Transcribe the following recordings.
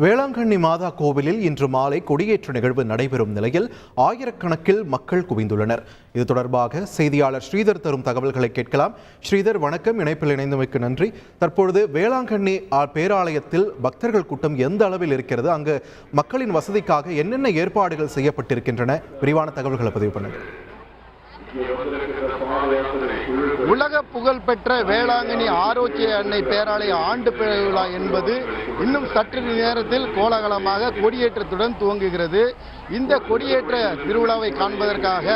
வேளாங்கண்ணி மாதா கோவிலில் இன்று மாலை கொடியேற்ற நிகழ்வு நடைபெறும் நிலையில் ஆயிரக்கணக்கில் மக்கள் குவிந்துள்ளனர். இது தொடர்பாக செய்தியாளர் ஸ்ரீதர் தரும் தகவல்களை கேட்கலாம். ஸ்ரீதர், வணக்கம். இணைப்பில் இணைந்தமைக்கு நன்றி. தற்பொழுது வேளாங்கண்ணி பேராலயத்தில் பக்தர்கள் கூட்டம் எந்த அளவில் இருக்கிறது? அங்கு மக்களின் வசதிக்காக என்னென்ன ஏற்பாடுகள் செய்யப்பட்டிருக்கின்றன? விரிவான தகவல்களை பதிவு பண்ணுங்கள். உலக புகழ்பெற்ற வேளாங்கண்ணி ஆரோக்கிய அன்னை பேராலய ஆண்டு விழா என்பது இன்னும் சற்று நேரத்தில் கோலாகலமாக கொடியேற்றத்துடன் துவங்குகிறது. இந்த கொடியேற்ற திருவிழாவை காண்பதற்காக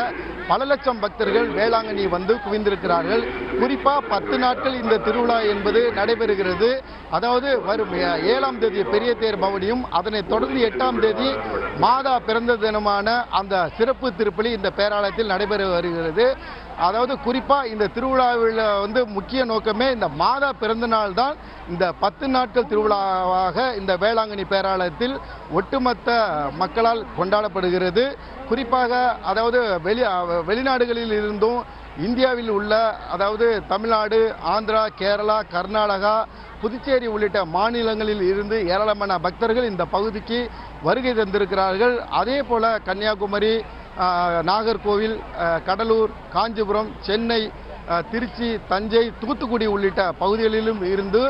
பல லட்சம் பக்தர்கள் வேளாங்கண்ணி வந்து குவிந்திருக்கிறார்கள். குறிப்பாக 10 நாட்கள் இந்த திருவிழா என்பது நடைபெறுகிறது. அதாவது வரும் 7ஆம் தேதி பெரிய தேர் பவனியும், அதனைத் தொடர்ந்து 8ஆம் தேதி மாதா பிறந்த தினமான அந்த சிறப்பு திருப்பலி இந்த பேராலயத்தில் நடைபெற வருகிறது. அதாவது குறிப்பாக இந்த திருவிழாவில் முக்கிய நோக்கமே இந்த மாதா பிறந்த நாள் தான் இந்த 10 நாட்கள் திருவிழாவாக இந்த வேளாங்கண்ணி பேராலயத்தில் ஒட்டுமொத்த மக்களால் கொண்டாடப்படுகிறது. குறிப்பாக அதாவது வெளிநாடுகளில் இருந்தும் இந்தியாவில் உள்ள அதாவது தமிழ்நாடு, ஆந்திரா, கேரளா, கர்நாடகா, புதுச்சேரி உள்ளிட்ட மாநிலங்களில் இருந்து ஏராளமான பக்தர்கள் இந்த பகுதிக்கு வருகை தந்திருக்கிறார்கள். அதே போல கன்னியாகுமரி, நாகர்கோவில், கடலூர், காஞ்சிபுரம், சென்னை, திருச்சி, தஞ்சை, தூத்துக்குடி உள்ளிட்ட பகுதிகளிலும் இருந்து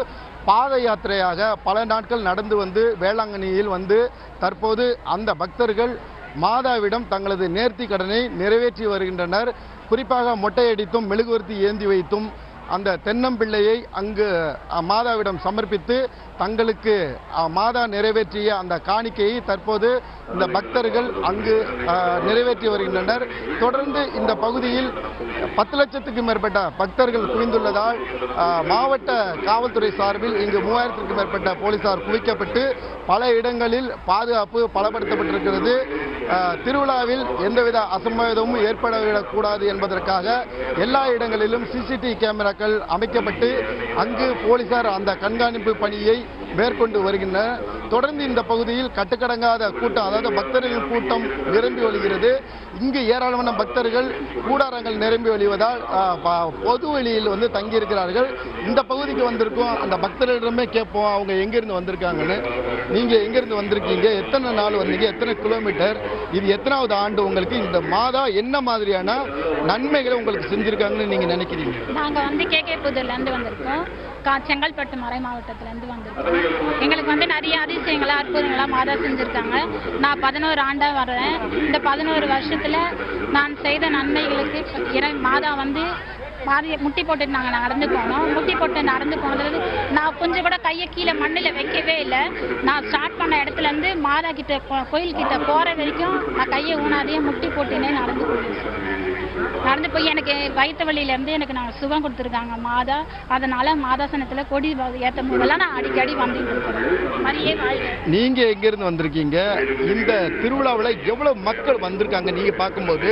பாத யாத்திரையாக பல நாட்கள் நடந்து வந்து வேளாங்கண்ணியில் வந்து தற்போது அந்த பக்தர்கள் மாதாவிடம் தங்களது நேர்த்தி கடனை நிறைவேற்றி வருகின்றனர். குறிப்பாக மொட்டையடித்தும் மெழுகுவர்த்தி ஏந்தி வைத்தும் அந்த தென்னம்பிள்ளையை அங்கு மாதாவிடம் சமர்ப்பித்து தங்களுக்கு மாதா நிறைவேற்றிய அந்த காணிக்கையை தற்போது இந்த பக்தர்கள் அங்கு நிறைவேற்றி வருகின்றனர். தொடர்ந்து இந்த பகுதியில் 10 லட்சத்துக்கும் மேற்பட்ட பக்தர்கள் குவிந்துள்ளதால் மாவட்ட காவல்துறை சார்பில் இங்கு 3000க்கும் மேற்பட்ட போலீசார் குவிக்கப்பட்டு பல இடங்களில் பாதுகாப்பு பலப்படுத்தப்பட்டிருக்கிறது. திருவிழாவில் எந்தவித அசம்பாவிதமும் ஏற்படக்கூடாது என்பதற்காக எல்லா இடங்களிலும் சிசிடிவி கேமராக்கள் அமைக்கப்பட்டு அங்கு போலீசார் அந்த கண்காணிப்பு பணியை மேற்கொண்டு வருகின்றனர். தொடர்ந்து இந்த பகுதியில் கட்டுக்கடங்காத கூட்டம், அதாவது பக்தர்கள் கூட்டம் நிரம்பி வழிகிறது. இங்கு ஏராளமான பக்தர்கள் கூடாரங்கள் நிரம்பி வழிவதால் பொது வெளியில் தங்கியிருக்கிறார்கள். இந்த பகுதிக்கு வந்திருக்கோம், அந்த பக்தர்களிடமே கேட்போம் அவங்க எங்கிருந்து வந்திருக்காங்கன்னு. நீங்க எங்கிருந்து வந்திருக்கீங்க, எத்தனை நாள் வந்தீங்க, எத்தனை கிலோமீட்டர், இது எத்தனாவது ஆண்டு, உங்களுக்கு இந்த மாதா என்ன மாதிரியான நன்மைகளை உங்களுக்கு செஞ்சிருக்காங்கன்னு நீங்க நினைக்கிறீங்க? நாங்க கேகே புதூர்ல இருந்து வந்திருக்கோம். செங்கல்பட்டு மறை மாவட்டத்திலேருந்து வந்திருக்கோம். எங்களுக்கு நிறைய அதிசயங்களா அற்புதங்களா மாதா செஞ்சுருக்காங்க. நான் 11 ஆண்டாக வர்றேன். இந்த 11 வருஷத்தில் நான் செய்த நன்மைகளுக்கு மாதா பாதியை முட்டி போட்டுட்டு நாங்கள் நடந்து போனோம். முட்டி போட்டு நடந்து போனது நான் கொஞ்சம் கூட கையை கீழே மண்ணில் வைக்கவே இல்லை. நான் ஸ்டார்ட் பண்ண இடத்துலேருந்து மாதா கிட்ட கோயில்கிட்ட போகிற வரைக்கும் நான் கையை ஊனாதையே முட்டி போட்டுனே நடந்து போய் எனக்கு வயிற்று வலியிலேருந்து எனக்கு நாங்கள் சுகம் கொடுத்துருக்காங்க மாதா. அதனால் மாதாசனத்தில் கொடி ஏற்றும் போதெல்லாம் நான் அடிக்கடி வந்துட்டு இருக்கிறேன். மாதிரியே நீங்கள் எங்கேருந்து வந்திருக்கீங்க? இந்த திருவிழாவில் எவ்வளோ மக்கள் வந்திருக்காங்க நீங்கள் பார்க்கும்போது?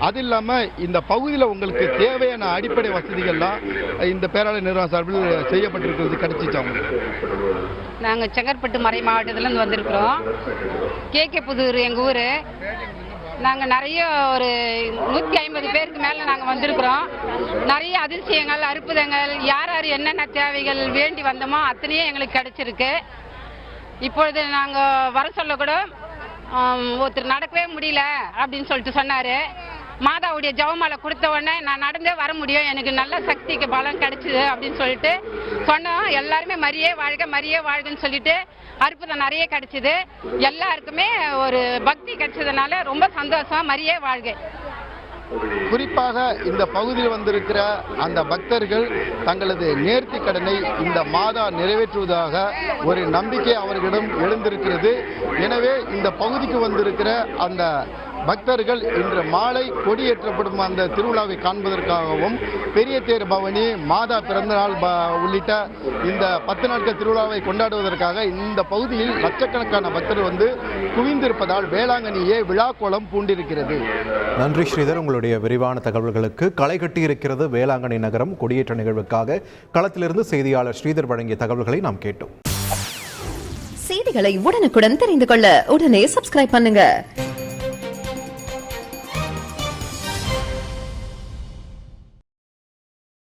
அது இல்லாமல் இந்த பகுதியில் உங்களுக்கு தேவையான அடிப்படை வசதிகள்லாம் இந்த பேராலய நிர்வாக சார்பில் செய்யப்பட்டிருக்கிறது கிடைச்சிச்சாங்க? நாங்கள் செங்கல்பட்டு மறை மாவட்டத்திலேருந்து வந்திருக்கிறோம். கேகே புதூர் எங்கள் ஊர். நாங்கள் நிறைய ஒரு 150 பேருக்கு மேலே நாங்கள் வந்திருக்கிறோம். நிறைய அதிசயங்கள், அற்புதங்கள், யார் யார் என்னென்ன தேவைகள் வேண்டி வந்தோமோ அத்தனையும் எங்களுக்கு கிடைச்சிருக்கு. இப்பொழுது நாங்கள் வர சொல்ல கூட ஒருத்தர் நடக்கவே முடியல அப்படின்னு சொல்லிட்டு சொன்னார். மாதாவுடைய ஜெபமாலை கொடுத்த உடனே நான் நடந்தே வர முடியும், எனக்கு நல்ல சக்திக்கு பலம் கிடைச்சிது அப்படின்னு சொல்லிட்டு சொன்னோம். எல்லாருமே மரியே வாழ்க மரியே வாழ்கன்னு சொல்லிட்டு அற்புதம் நிறைய கிடைச்சிது. எல்லாருக்குமே ஒரு பக்தி கிடைச்சதுனால ரொம்ப சந்தோஷம். மரியே வாழ்க. குறிப்பாக இந்த பகுதியில் வந்திருக்கிற அந்த பக்தர்கள் தங்களது நேர்த்தி கடனை இந்த மாதா நிறைவேற்றுவதாக ஒரு நம்பிக்கை அவர்களிடம் எழுந்திருக்கிறது. எனவே இந்த பகுதிக்கு வந்திருக்கிற அந்த பக்தர்கள் இன்று மாலை கொடியேற்றப்படும் அந்த திருவிழாவை காண்பதற்காகவும் பெரிய தேர் பவனி, மாதா பிறந்தநாள் உள்ளிட்ட இந்த 10 நாட்கள் திருவிழாவை கொண்டாடுவதற்காக இந்த பகுதியில் லட்சக்கணக்கான பக்தர்கள் குவிந்திருப்பதால் வேளாங்கண்ணியே விழாக்கோலம் பூண்டிருக்கிறது. நன்றி ஸ்ரீதர், உங்களுடைய விரிவான தகவல்களுக்கு. களை கட்டியிருக்கிறது வேளாங்கண்ணி நகரம். கொடியேற்ற நிகழ்வுக்காக களத்திலிருந்து செய்தியாளர் ஸ்ரீதர் வழங்கிய தகவல்களை நாம் கேட்டோம். செய்திகளை உடனுக்குடன் தெரிந்து கொள்ள உடனே சப்ஸ்கிரைப் பண்ணுங்க.